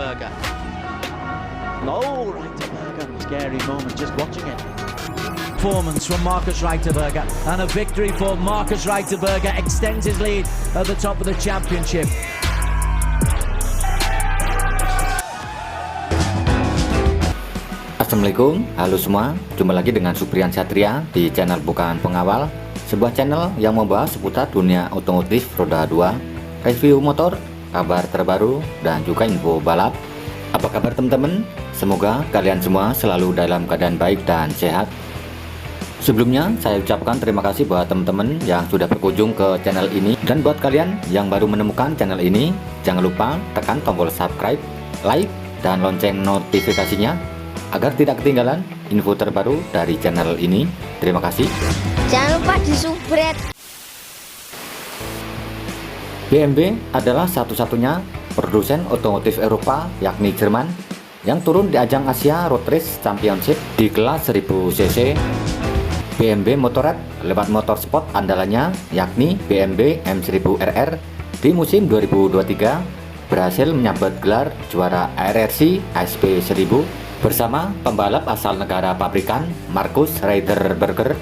Reiterberger. No, Reiterberger, scary moment just watching it. Performance from Marcus Reiterberger, and a victory for Marcus Reiterberger extends his lead at the top of the championship. Assalamualaikum, halo semua. Jumpa lagi dengan Supriyan Satria di channel Bukan Pengawal, sebuah channel yang membahas seputar dunia otomotif roda 2, review motor, kabar terbaru, dan juga info balap. Apa kabar teman-teman? Semoga kalian semua selalu dalam keadaan baik dan sehat. Sebelumnya saya ucapkan terima kasih buat teman-teman yang sudah berkunjung ke channel ini, dan buat kalian yang baru menemukan channel ini, jangan lupa tekan tombol subscribe, like, dan lonceng notifikasinya agar tidak ketinggalan info terbaru dari channel ini. Terima kasih. Jangan lupa di-subscribe. BMW adalah satu-satunya produsen otomotif Eropa, yakni Jerman, yang turun di ajang Asia Road Race Championship di kelas 1000 cc. BMW Motorrad lewat motorsport andalannya, yakni BMW M1000RR, di musim 2023 berhasil menyabet gelar juara ARRC SP1000 bersama pembalap asal negara Pabrikan, Marcus Reiterberger.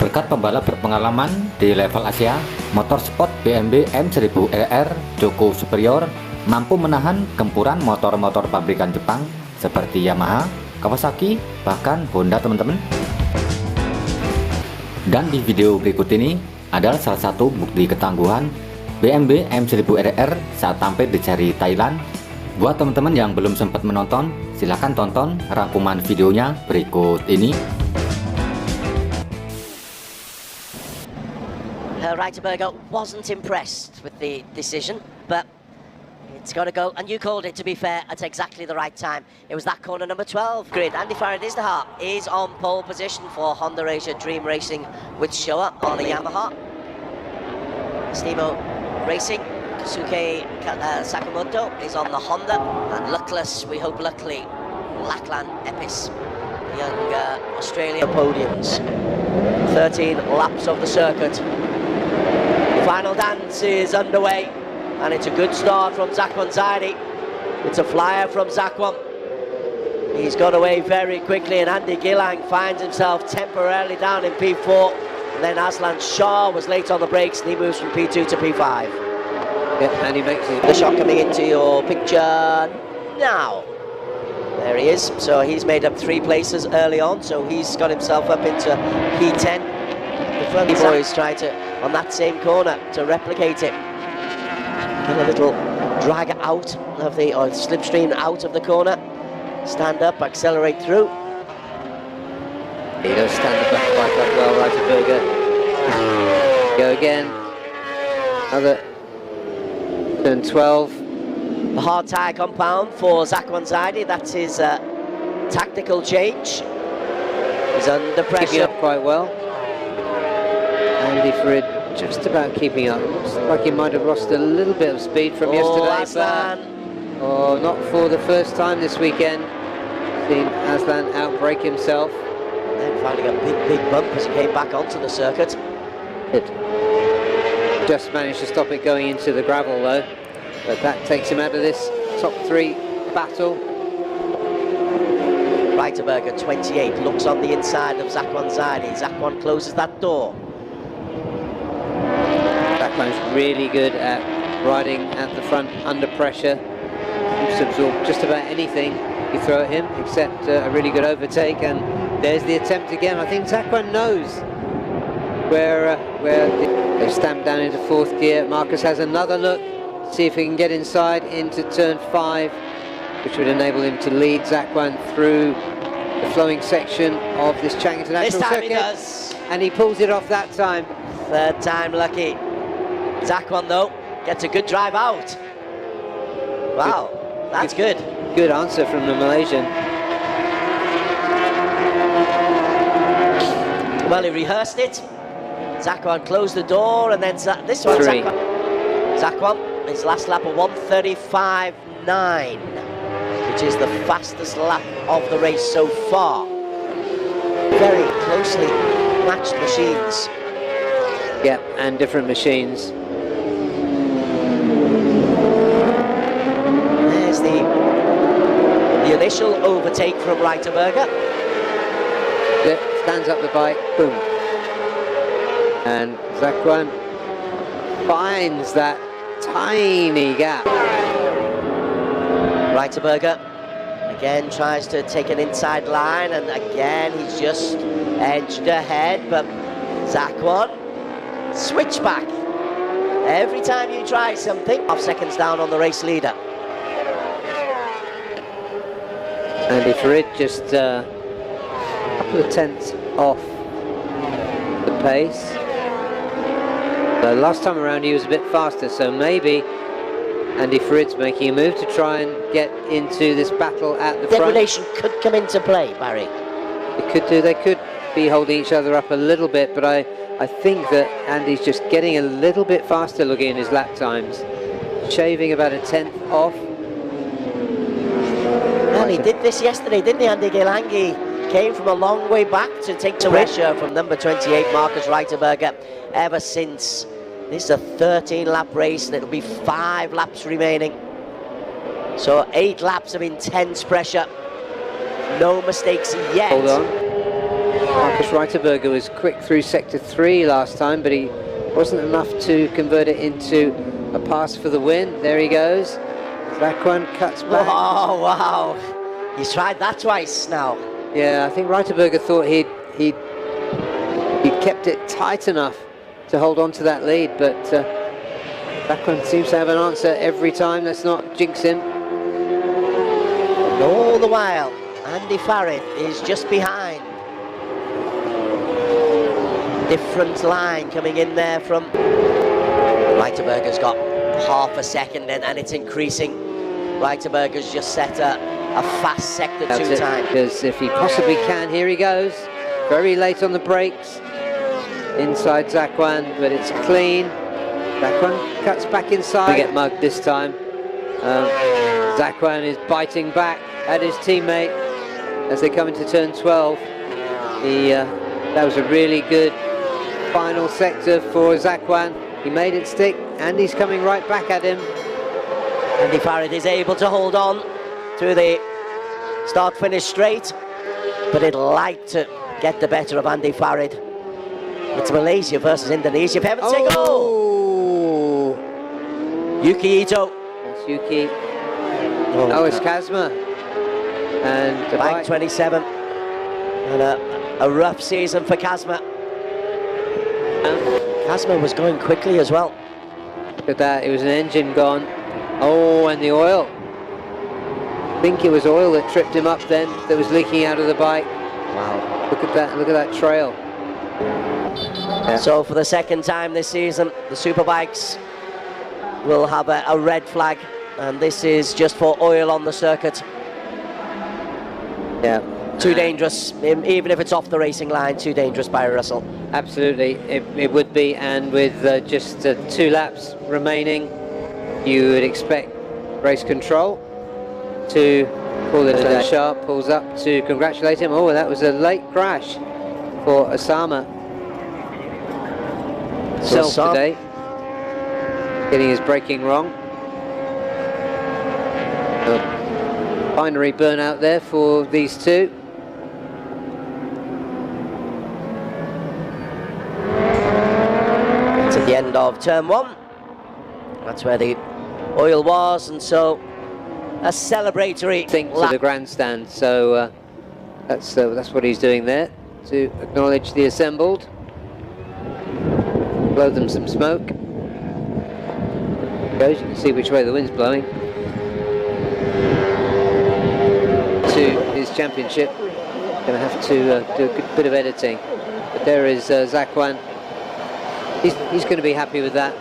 Berkat pembalap berpengalaman di level Asia, motorsport BMW M1000RR cukup superior, mampu menahan gempuran motor-motor pabrikan Jepang seperti Yamaha, Kawasaki, bahkan Honda teman-teman. Dan di video berikut ini adalah salah satu bukti ketangguhan BMW M1000RR saat tampil di seri Thailand. Buat teman-teman yang belum sempat menonton, silahkan tonton rangkuman videonya berikut ini. Reiterberger wasn't impressed with the decision, but it's got to go, and you called it, to be fair, at exactly the right time. It was that corner number 12 grid. Andy Farad-Izdihar is on pole position for Honda Asia Dream Racing with Showa on the Yamaha. Stimo Racing, Kosuke Sakamoto is on the Honda, and luckless, we hope luckily, Lachlan Epis, young Australian podiums. 13 laps of the circuit. The final dance is underway. And it's a good start from Zakwan Zaidi. It's a flyer from Zakwan. He's got away very quickly, and Andy Gillang finds himself temporarily down in P4. And then Aslan Shah was late on the brakes, and he moves from P2 to P5. Yeah, and he makes it. The shot coming into your picture now. There he is. So he's made up 3 places early on, so he's got himself up into P10. The front boys try to, on that same corner, to replicate it. Get a little drag out of the, or slipstream out of the corner. Stand up, accelerate through. He does stand the back bike up well, Reiterberger. Go again. Another turn 12. The hard tyre compound for Zakwan Zaidi. That's his tactical change. He's under pressure. Keeping up quite well. Andy Farid just about keeping up. Looks like he might have lost a little bit of speed from yesterday, but not for the first time this weekend. Seen Aslan outbrake himself. Then finding a big bump as he came back onto the circuit. It just managed to stop it going into the gravel though, but that takes him out of this top 3 battle. Reiterberger, 28, looks on the inside of Zakwan Zaidi. Zakwan closes that door. Zakwan's really good at riding at the front under pressure. He can absorb just about anything you throw at him, except a really good overtake. And there's the attempt again. I think Zakwan knows where they stamp down into 4th gear. Marcus has another look, see if he can get inside into turn 5, which would enable him to lead Zakwan through the flowing section of this Chang International Circuit. He does. And he pulls it off that time. 3rd time lucky. Zakwan though gets a good drive out. Wow, that's good. Good answer from the Malaysian. Well, he rehearsed it. Zakwan closed the door, and then this one. 3. Zakwan, his last lap of 1:35.9, which is the fastest lap of the race so far. Very closely matched machines. Yep, and different machines. initial overtake from Reiterberger. Yeah, stands up the bike, boom. And Zakwan finds that tiny gap. Reiterberger again tries to take an inside line, and again he's just edged ahead, but Zakwan switchback. Every time you try something, 5 seconds down on the race leader. Andy Farid just a couple of tenths off the pace. The last time around he was a bit faster, so maybe Andy Farid's making a move to try and get into this battle at the front. Degradation could come into play, Barry. It could do. They could be holding each other up a little bit, but I think that Andy's just getting a little bit faster looking in his lap times, shaving about a tenth off. And he did this yesterday, didn't he, Andy Gilangi? Came from a long way back to take the pressure from number 28, Marcus Reiterberger, ever since. This is a 13-lap race, and it'll be 5 laps remaining. So 8 laps of intense pressure. No mistakes yet. Hold on. Marcus Reiterberger was quick through sector 3 last time, but he wasn't enough to convert it into a pass for the win. There he goes. Zakwan cuts back. Oh, wow. He's tried that twice now. Yeah, I think Reiterberger thought he'd kept it tight enough to hold on to that lead, but Zakwan seems to have an answer every time. Let's not jinx him. And all the while, Andy Farid is just behind. Different line coming in there from Reiterberger's got half a second in, and it's increasing. Reiterberger's just set a fast sector 2 time. Because if he possibly can, here he goes. Very late on the brakes. Inside Zakwan, but it's clean. Zakwan cuts back inside. We get mugged this time. Zakwan is biting back at his teammate as they come into turn 12. That was a really good final sector for Zakwan. He made it stick, and he's coming right back at him. Andy Farid is able to hold on to the start-finish straight, but it'd like to get the better of Andy Farid. It's Malaysia versus Indonesia. Heaven's sake, oh! Yuki Ito. That's Yuki. Oh, it's Kazma. And Bike 27. And a rough season for Kazma. Kazma was going quickly as well. Look at that, it was an engine gone. Oh, and the oil. I think it was oil that tripped him up then, that was leaking out of the bike. Wow, look at that trail. Yeah. So for the second time this season, the Superbikes will have a red flag, and this is just for oil on the circuit. Yeah. Too dangerous, even if it's off the racing line, too dangerous, Barry Russell. Absolutely, it would be, and with just 2 laps remaining, you would expect race control to call it a sharp, pulls up to congratulate him. Oh, that was a late crash for Osama. Self today, getting his braking wrong. Binary burnout there for these two. It's at the end of turn 1. That's where the oil was, and so a celebratory thing to the grandstand. So that's what he's doing there to acknowledge the assembled. Blow them some smoke. Goes. You can see which way the wind's blowing. To his championship, going to have to do a good bit of editing. But there is Zakwan. He's going to be happy with that.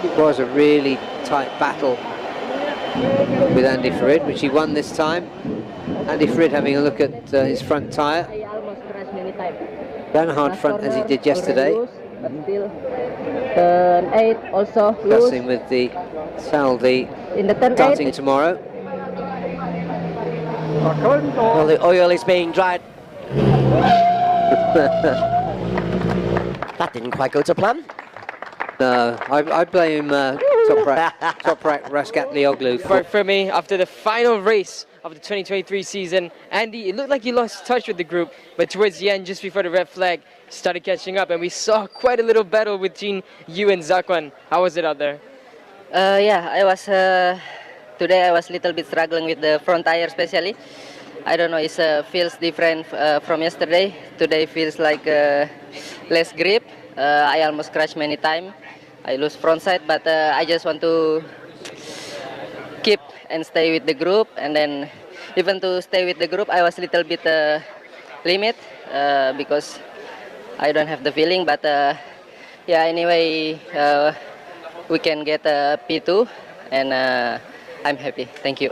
It was a really tight battle with Andy Farid, which he won this time. Andy Farid having a look at his front tyre. Ran a hard front as he did yesterday. Turn 8 also Discussing with the Saldi in the turn starting 8. tomorrow. Well, the oil is being dried. That didn't quite go to plan. No, I blame Toprak Raskatlioglu. For me, after the final race of the 2023 season, Andy, it looked like you lost touch with the group, but towards the end, just before the red flag, started catching up, and we saw quite a little battle between you and Zakwan. How was it out there? Yeah, I was today I was a little bit struggling with the front tire especially. I don't know, it feels different from yesterday. Today feels like less grip. I almost crashed many times. I lose front side, but I just want to keep and stay with the group. And then even to stay with the group, I was a little bit limit because I don't have the feeling. But yeah, anyway, we can get a P2, and I'm happy. Thank you.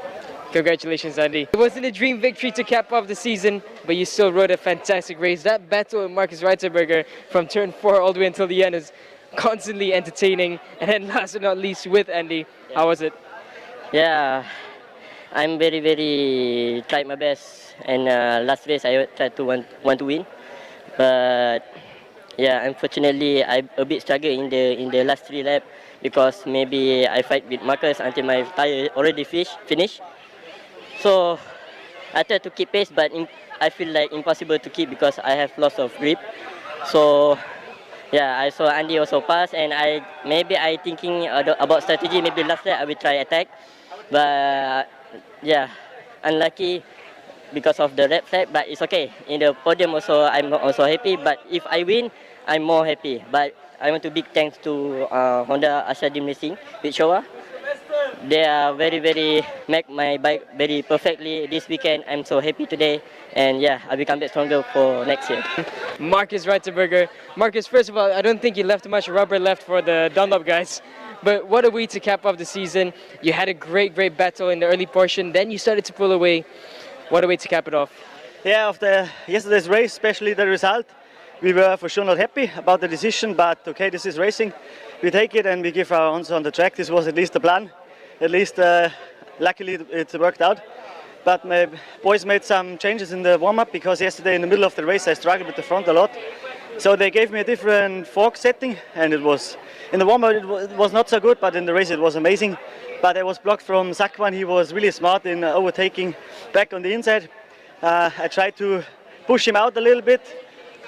Congratulations, Andy. It wasn't a dream victory to cap off the season, but you still rode a fantastic race. That battle with Marcus Reiterberger from turn 4 all the way until the end is constantly entertaining. And then last but not least with Andy, how was it? Yeah, I'm very tried my best, and last race I tried to want to win, but yeah, unfortunately I a bit struggle in the last 3 laps because maybe I fight with Marcus until my tire already finished. So I try to keep pace, but I feel like impossible to keep because I have loss of grip. So yeah, I saw Andy also pass, and I thinking about strategy. Maybe last lap I will try attack, but yeah, unlucky because of the red flag. But it's okay. In the podium also, I'm also happy. But if I win, I'm more happy. But I want to big thanks to Honda Ashadim Racing with Showa. They are very make my bike very perfectly this weekend. I'm so happy today, and yeah, I will come back stronger for next year. Marcus Reiterberger. Marcus, first of all, I don't think you left much rubber left for the Dunlop guys. But what a way to cap off the season. You had a great battle in the early portion, then you started to pull away. What a way to cap it off. Yeah, after yesterday's race, especially the result, we were for sure not happy about the decision, but okay, this is racing. We take it and we give our answer on the track. This was at least the plan. At least, luckily, it worked out. But my boys made some changes in the warm-up because yesterday in the middle of the race I struggled with the front a lot. So they gave me a different fork setting, and it was in the warm-up it was not so good, but in the race it was amazing. But I was blocked from Zakwan. He was really smart in overtaking back on the inside. I tried to push him out a little bit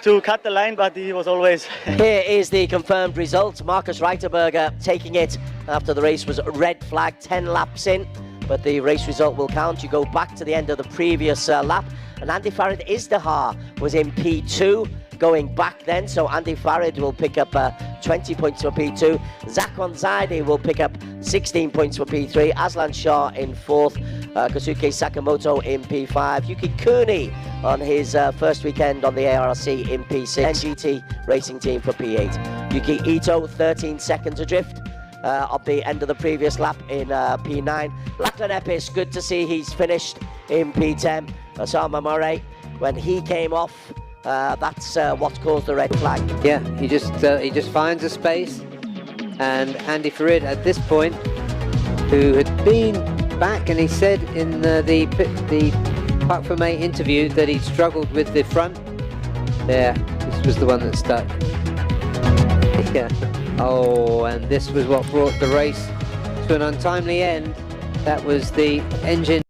to cut the line, but he was always... Here is the confirmed result. Marcus Reiterberger taking it after the race was red flag 10 laps in, but the race result will count. You go back to the end of the previous lap, and Andy Farid Izdihar was in P2 going back then, so Andy Farid will pick up 20 points for P2. Zakwan Zaidi will pick up 16 points for P3. Aslan Shah in 4th. Kosuke Sakamoto in P5. Yuki Kuni on his first weekend on the ARC in P6. NGT Racing Team for P8. Yuki Ito 13 seconds adrift at the end of the previous lap in P9. Lachlan Epis, good to see he's finished in P10. Osama Murray, when he came off, that's what caused the red flag. Yeah, he just finds a space, and Andy Farid at this point, who had been back, and he said in the Park for May interview that he struggled with the front. There, this was the one that stuck. Yeah. Oh, and this was what brought the race to an untimely end. That was the engine